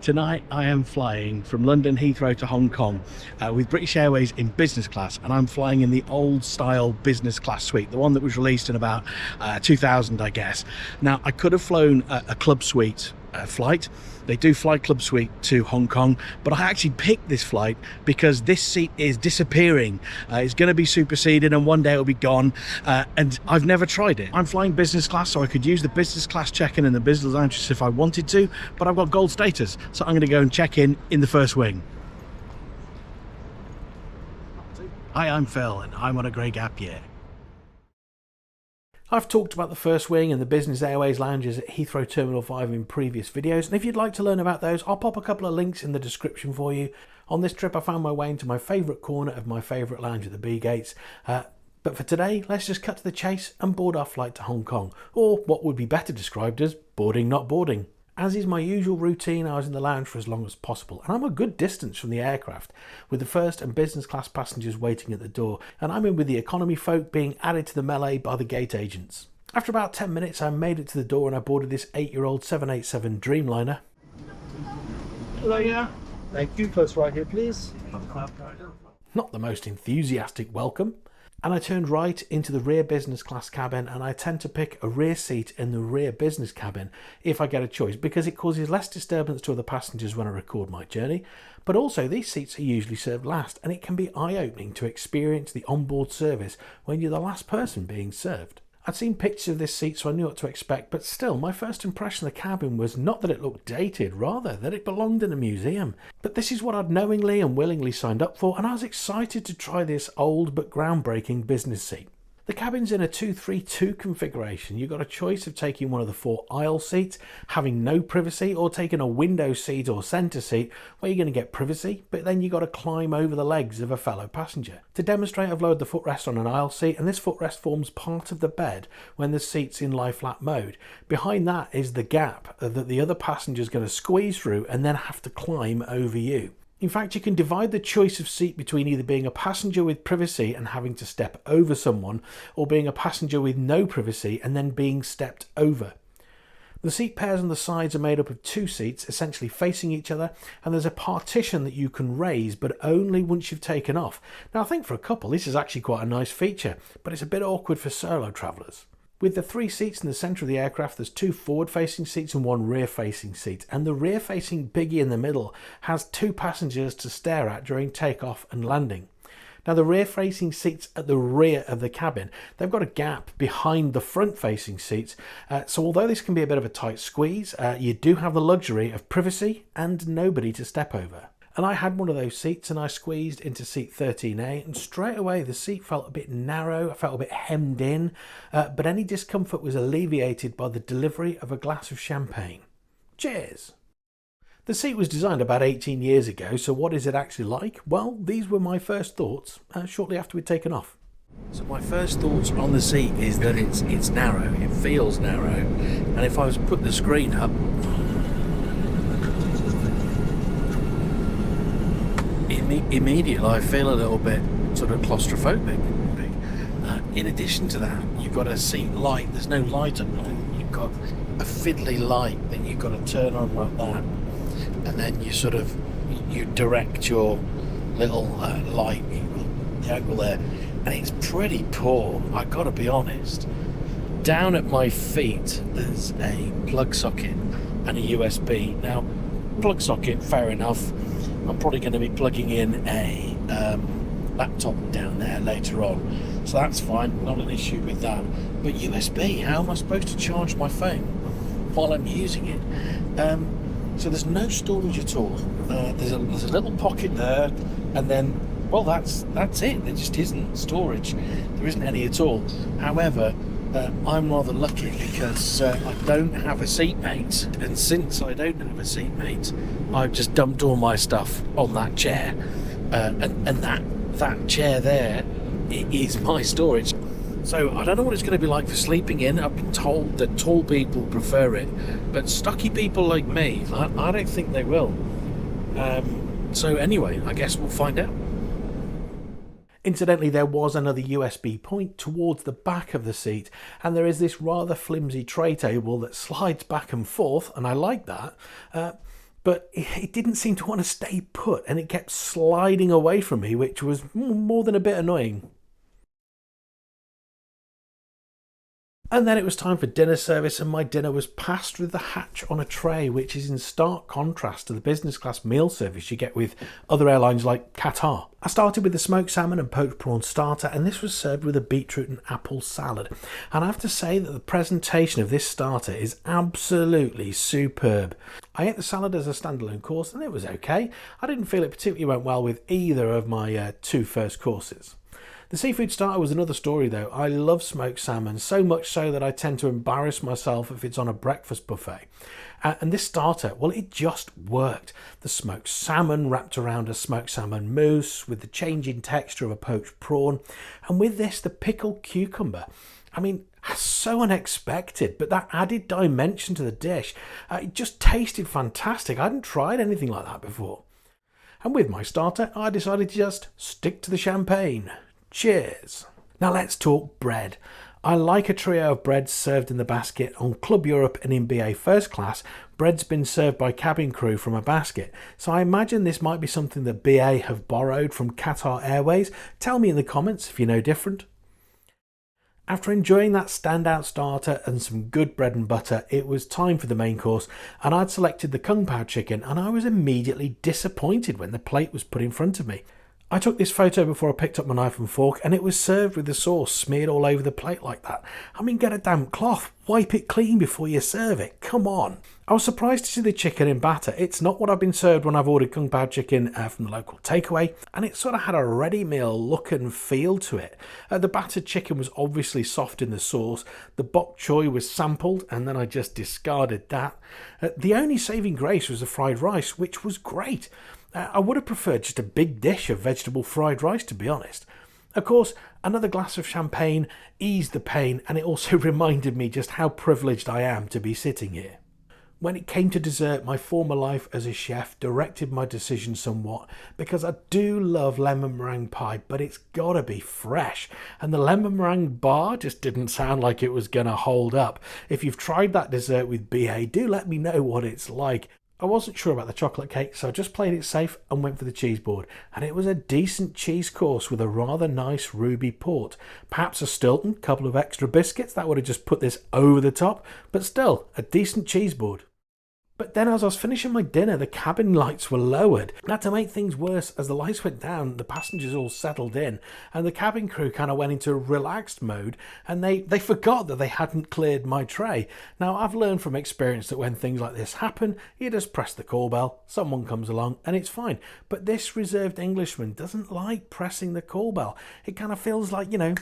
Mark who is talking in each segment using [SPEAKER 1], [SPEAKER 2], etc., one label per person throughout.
[SPEAKER 1] Tonight I am flying from London Heathrow to Hong Kong with British Airways in business class, and I'm flying in the old style business class suite, the one that was released in about 2000, I guess. Now, I could have flown a club suite flight. They do fly club suite to Hong Kong, but I actually picked this flight because this seat is disappearing. It's going to be superseded and one day it'll be gone, and I've never tried it. I'm flying business class, so I could use the business class check-in and the business lounge if I wanted to, but I've got gold status, so I'm going to go and check in the first wing. Hi, I'm Phil and I'm on a great gap year. I've talked about the first wing and the Business Airways lounges at Heathrow Terminal 5 in previous videos, and if you'd like to learn about those, I'll pop a couple of links in the description for you. On this trip I found my way into my favourite corner of my favourite lounge at the B gates, but for today let's just cut to the chase and board our flight to Hong Kong, or what would be better described as boarding not boarding. As is my usual routine, I was in the lounge for as long as possible, and I'm a good distance from the aircraft, with the first and business class passengers waiting at the door, and I'm in with the economy folk being added to the melee by the gate agents. After about 10 minutes I made it to the door and I boarded this 8-year-old 787 Dreamliner.
[SPEAKER 2] Hello, yeah. Thank you. Close right here, please.
[SPEAKER 1] Not the most enthusiastic welcome. And I turned right into the rear business class cabin, and I tend to pick a rear seat in the rear business cabin if I get a choice, because it causes less disturbance to other passengers when I record my journey. But also these seats are usually served last, and it can be eye-opening to experience the onboard service when you're the last person being served. I'd seen pictures of this seat, so I knew what to expect, but still, my first impression of the cabin was not that it looked dated, rather that it belonged in a museum. But this is what I'd knowingly and willingly signed up for, and I was excited to try this old but groundbreaking business seat. The cabin's in a 2-3-2 configuration. You've got a choice of taking one of the 4 aisle seats, having no privacy, or taking a window seat or centre seat where you're going to get privacy, but then you've got to climb over the legs of a fellow passenger. To demonstrate, I've lowered the footrest on an aisle seat, and this footrest forms part of the bed when the seat's in lie flat mode. Behind that is the gap that the other passenger's going to squeeze through and then have to climb over you. In fact, you can divide the choice of seat between either being a passenger with privacy and having to step over someone, or being a passenger with no privacy and then being stepped over. The seat pairs on the sides are made up of 2 seats, essentially facing each other, and there's a partition that you can raise, but only once you've taken off. Now, I think for a couple this is actually quite a nice feature, but it's a bit awkward for solo travellers. With the 3 seats in the centre of the aircraft, there's 2 forward-facing seats and 1 rear-facing seat, and the rear-facing biggie in the middle has 2 passengers to stare at during takeoff and landing. Now, the rear-facing seats at the rear of the cabin, they've got a gap behind the front-facing seats, so although this can be a bit of a tight squeeze, you do have the luxury of privacy and nobody to step over. And I had one of those seats, and I squeezed into seat 13A, and straight away the seat felt a bit narrow, I felt a bit hemmed in, but any discomfort was alleviated by the delivery of a glass of champagne. Cheers! The seat was designed about 18 years ago, so what is it actually like? Well, these were my first thoughts shortly after we'd taken off. So my first thoughts on the seat is that it's narrow, it feels narrow, and if I was to put the screen up, immediately I feel a little bit sort of claustrophobic. In addition to that, you've got a seat light, there's no light up there, you've got a fiddly light that you've got to turn on like that, and then you direct your little light angle there, and it's pretty poor, I've got to be honest. Down at my feet there's a plug socket and a USB. Now, plug socket, fair enough, I'm probably going to be plugging in a laptop down there later on, so that's fine, not an issue with that. But USB, how am I supposed to charge my phone while I'm using it? So there's no storage at all. There's a little pocket there, and then, well, that's it. There just isn't storage. There isn't any at all. However, I'm rather lucky because I don't have a seatmate, and since I don't have a seatmate, I've just dumped all my stuff on that chair, and that chair there is my storage. So I don't know what it's going to be like for sleeping in. I've been told that tall people prefer it, but stocky people like me, I don't think they will. So anyway, I guess we'll find out. Incidentally, there was another USB point towards the back of the seat, and there is this rather flimsy tray table that slides back and forth, and I like that. but it didn't seem to want to stay put, and it kept sliding away from me, which was more than a bit annoying. And then it was time for dinner service, and my dinner was passed through the hatch on a tray, which is in stark contrast to the business class meal service you get with other airlines like Qatar. I started with the smoked salmon and poached prawn starter, and this was served with a beetroot and apple salad. And I have to say that the presentation of this starter is absolutely superb. I ate the salad as a standalone course, and it was okay. I didn't feel it particularly went well with either of my two first courses. The seafood starter was another story though. I love smoked salmon, so much so that I tend to embarrass myself if it's on a breakfast buffet. And this starter, well, it just worked. The smoked salmon wrapped around a smoked salmon mousse with the changing texture of a poached prawn. And with this, the pickled cucumber. I mean, so unexpected, but that added dimension to the dish. It just tasted fantastic. I hadn't tried anything like that before. And with my starter, I decided to just stick to the champagne. Cheers. Now let's talk bread. I like a trio of breads served in the basket. On Club Europe and in BA First Class, bread's been served by cabin crew from a basket. So I imagine this might be something that BA have borrowed from Qatar Airways. Tell me in the comments if you know different. After enjoying that standout starter and some good bread and butter, it was time for the main course, and I'd selected the Kung Pao chicken, and I was immediately disappointed when the plate was put in front of me. I took this photo before I picked up my knife and fork, and it was served with the sauce smeared all over the plate like that. I mean, get a damp cloth, wipe it clean before you serve it, come on. I was surprised to see the chicken in batter. It's not what I've been served when I've ordered Kung Pao chicken from the local takeaway, and it sort of had a ready meal look and feel to it. The battered chicken was obviously soft in the sauce, the bok choy was sampled, and then I just discarded that. The only saving grace was the fried rice, which was great. I would have preferred just a big dish of vegetable fried rice, to be honest. Of course, another glass of champagne eased the pain, and it also reminded me just how privileged I am to be sitting here. When it came to dessert, my former life as a chef directed my decision somewhat, because I do love lemon meringue pie, but it's gotta be fresh. And the lemon meringue bar just didn't sound like it was gonna hold up. If you've tried that dessert with BA, do let me know what it's like. I wasn't sure about the chocolate cake, so I just played it safe and went for the cheese board. And it was a decent cheese course with a rather nice ruby port. Perhaps a Stilton, couple of extra biscuits, that would have just put this over the top, but still, a decent cheese board. But then as I was finishing my dinner, the cabin lights were lowered. Now, to make things worse, as the lights went down, the passengers all settled in, and the cabin crew kind of went into relaxed mode, and they forgot that they hadn't cleared my tray. Now, I've learned from experience that when things like this happen, you just press the call bell, someone comes along, and it's fine. But this reserved Englishman doesn't like pressing the call bell. It kind of feels like, I'm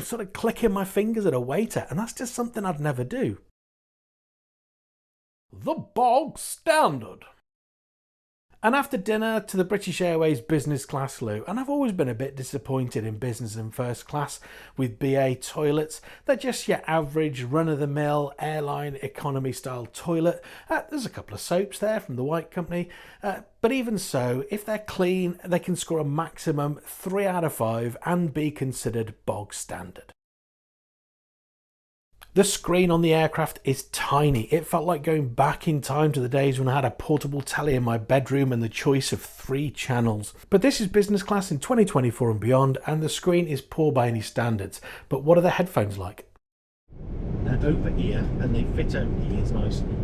[SPEAKER 1] sort of clicking my fingers at a waiter, and that's just something I'd never do. The Bog Standard. And after dinner to the British Airways business class loo, and I've always been a bit disappointed in business and first class with BA toilets. They're just your average run-of-the-mill airline economy style toilet. There's a couple of soaps there from the White Company, but even so, if they're clean, they can score a maximum 3 out of 5 and be considered bog standard. The screen on the aircraft is tiny. It felt like going back in time to the days when I had a portable telly in my bedroom and the choice of 3 channels. But this is business class in 2024 and beyond, and the screen is poor by any standards. But what are the headphones like?
[SPEAKER 2] They're over here and they fit over the ears nicely.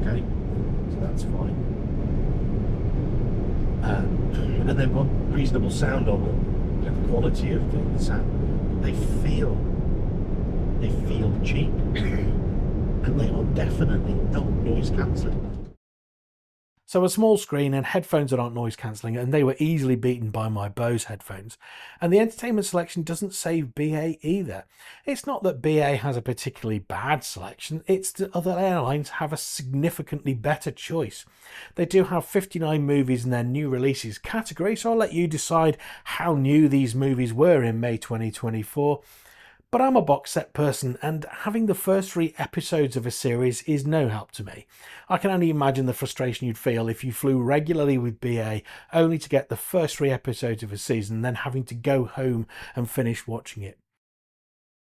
[SPEAKER 2] Okay, so that's fine. And they've got reasonable sound on them. The quality of the sound. They feel cheap, and they are definitely not noise cancelling.
[SPEAKER 1] So a small screen and headphones that aren't noise cancelling, and they were easily beaten by my Bose headphones. And the entertainment selection doesn't save BA either. It's not that BA has a particularly bad selection, it's that other airlines have a significantly better choice. They do have 59 movies in their new releases category, so I'll let you decide how new these movies were in May 2024. But I'm a box set person, and having the first 3 episodes of a series is no help to me. I can only imagine the frustration you'd feel if you flew regularly with BA only to get the first 3 episodes of a season, then having to go home and finish watching it.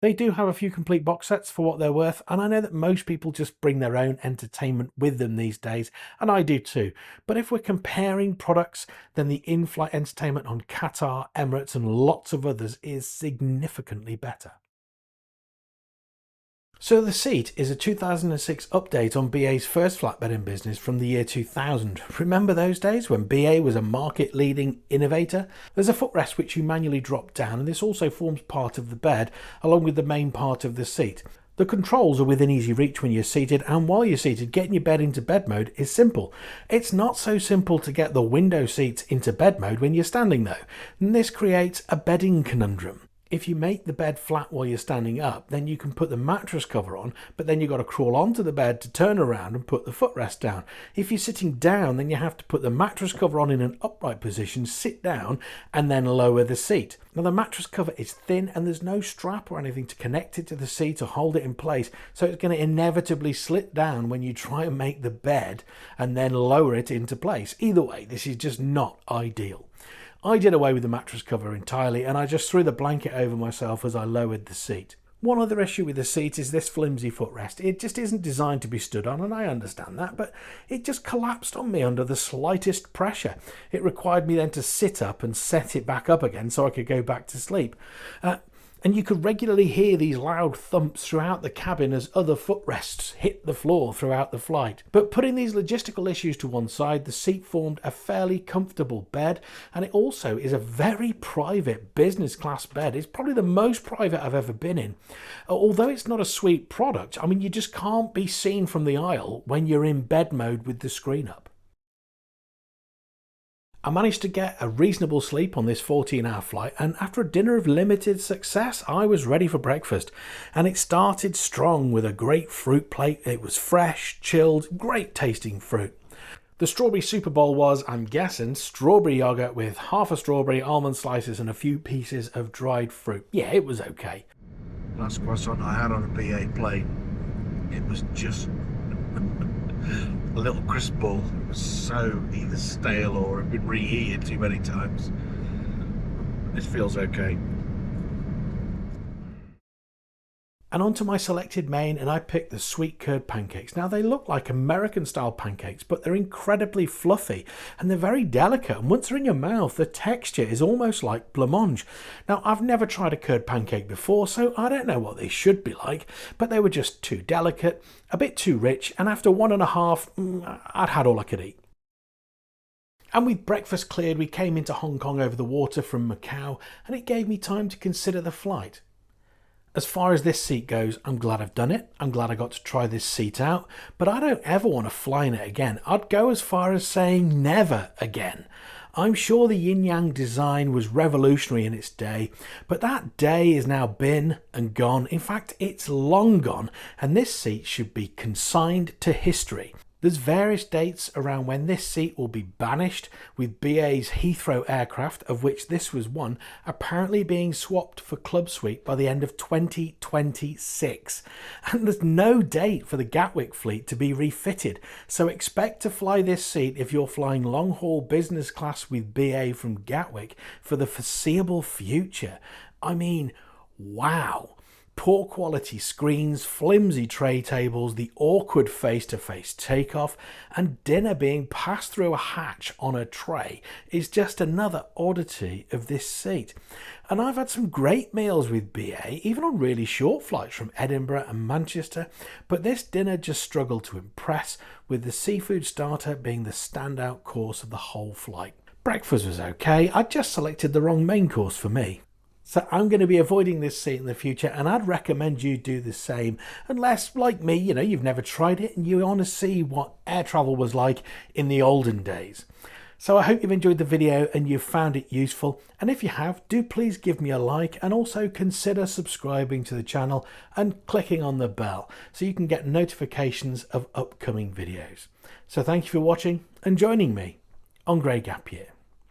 [SPEAKER 1] They do have a few complete box sets for what they're worth, and I know that most people just bring their own entertainment with them these days, and I do too. But if we're comparing products, then the in-flight entertainment on Qatar, Emirates and lots of others is significantly better. So the seat is a 2006 update on BA's first flatbed in business from the year 2000. Remember those days when BA was a market-leading innovator? There's a footrest which you manually drop down, and this also forms part of the bed along with the main part of the seat. The controls are within easy reach when you're seated, and while you're seated, getting your bed into bed mode is simple. It's not so simple to get the window seats into bed mode when you're standing though, and this creates a bedding conundrum. If you make the bed flat while you're standing up, then you can put the mattress cover on, but then you've got to crawl onto the bed to turn around and put the footrest down. If you're sitting down, then you have to put the mattress cover on in an upright position, sit down, and then lower the seat. Now the mattress cover is thin and there's no strap or anything to connect it to the seat or hold it in place, so it's going to inevitably slip down when you try and make the bed and then lower it into place. Either way, this is just not ideal. I did away with the mattress cover entirely, and I just threw the blanket over myself as I lowered the seat. One other issue with the seat is this flimsy footrest. It just isn't designed to be stood on, and I understand that, but it just collapsed on me under the slightest pressure. It required me then to sit up and set it back up again so I could go back to sleep. And you could regularly hear these loud thumps throughout the cabin as other footrests hit the floor throughout the flight. But putting these logistical issues to one side, the seat formed a fairly comfortable bed, and it also is a very private business class bed. It's probably the most private I've ever been in. Although it's not a sweet product, I mean, you just can't be seen from the aisle when you're in bed mode with the screen up. I managed to get a reasonable sleep on this 14-hour flight, and after a dinner of limited success, I was ready for breakfast. And it started strong with a great fruit plate. It was fresh, chilled, great tasting fruit. The strawberry Super Bowl was, I'm guessing, strawberry yogurt with half a strawberry, almond slices and a few pieces of dried fruit. Yeah, it was okay.
[SPEAKER 2] Last croissant I had on a BA plane, it was just a little crisp ball. It was so either stale or had been reheated too many times. This feels okay.
[SPEAKER 1] And onto my selected main, and I picked the sweet curd pancakes. Now they look like American style pancakes, but they're incredibly fluffy and they're very delicate, and once they're in your mouth the texture is almost like blancmange. Now I've never tried a curd pancake before, so I don't know what they should be like, but they were just too delicate, a bit too rich, and after 1.5, I'd had all I could eat. And with breakfast cleared, we came into Hong Kong over the water from Macau, and it gave me time to consider the flight. As far as this seat goes, I'm glad I've done it. I'm glad I got to try this seat out, but I don't ever want to fly in it again. I'd go as far as saying never again. I'm sure the Yin-Yang design was revolutionary in its day, but that day is now been and gone. In fact, it's long gone, and this seat should be consigned to history. There's various dates around when this seat will be banished, with BA's Heathrow aircraft, of which this was one, apparently being swapped for Club Suite by the end of 2026. And there's no date for the Gatwick fleet to be refitted, so expect to fly this seat if you're flying long-haul business class with BA from Gatwick for the foreseeable future. I mean, wow. Poor quality screens, flimsy tray tables, the awkward face-to-face takeoff, and dinner being passed through a hatch on a tray is just another oddity of this seat. And I've had some great meals with BA, even on really short flights from Edinburgh and Manchester, but this dinner just struggled to impress, with the seafood starter being the standout course of the whole flight. Breakfast was okay, I just selected the wrong main course for me. So I'm going to be avoiding this seat in the future, and I'd recommend you do the same, unless, like me, you've never tried it and you want to see what air travel was like in the olden days. So I hope you've enjoyed the video and you've found it useful, and if you have, do please give me a like, and also consider subscribing to the channel and clicking on the bell so you can get notifications of upcoming videos. So thank you for watching and joining me on Grey Gap Year.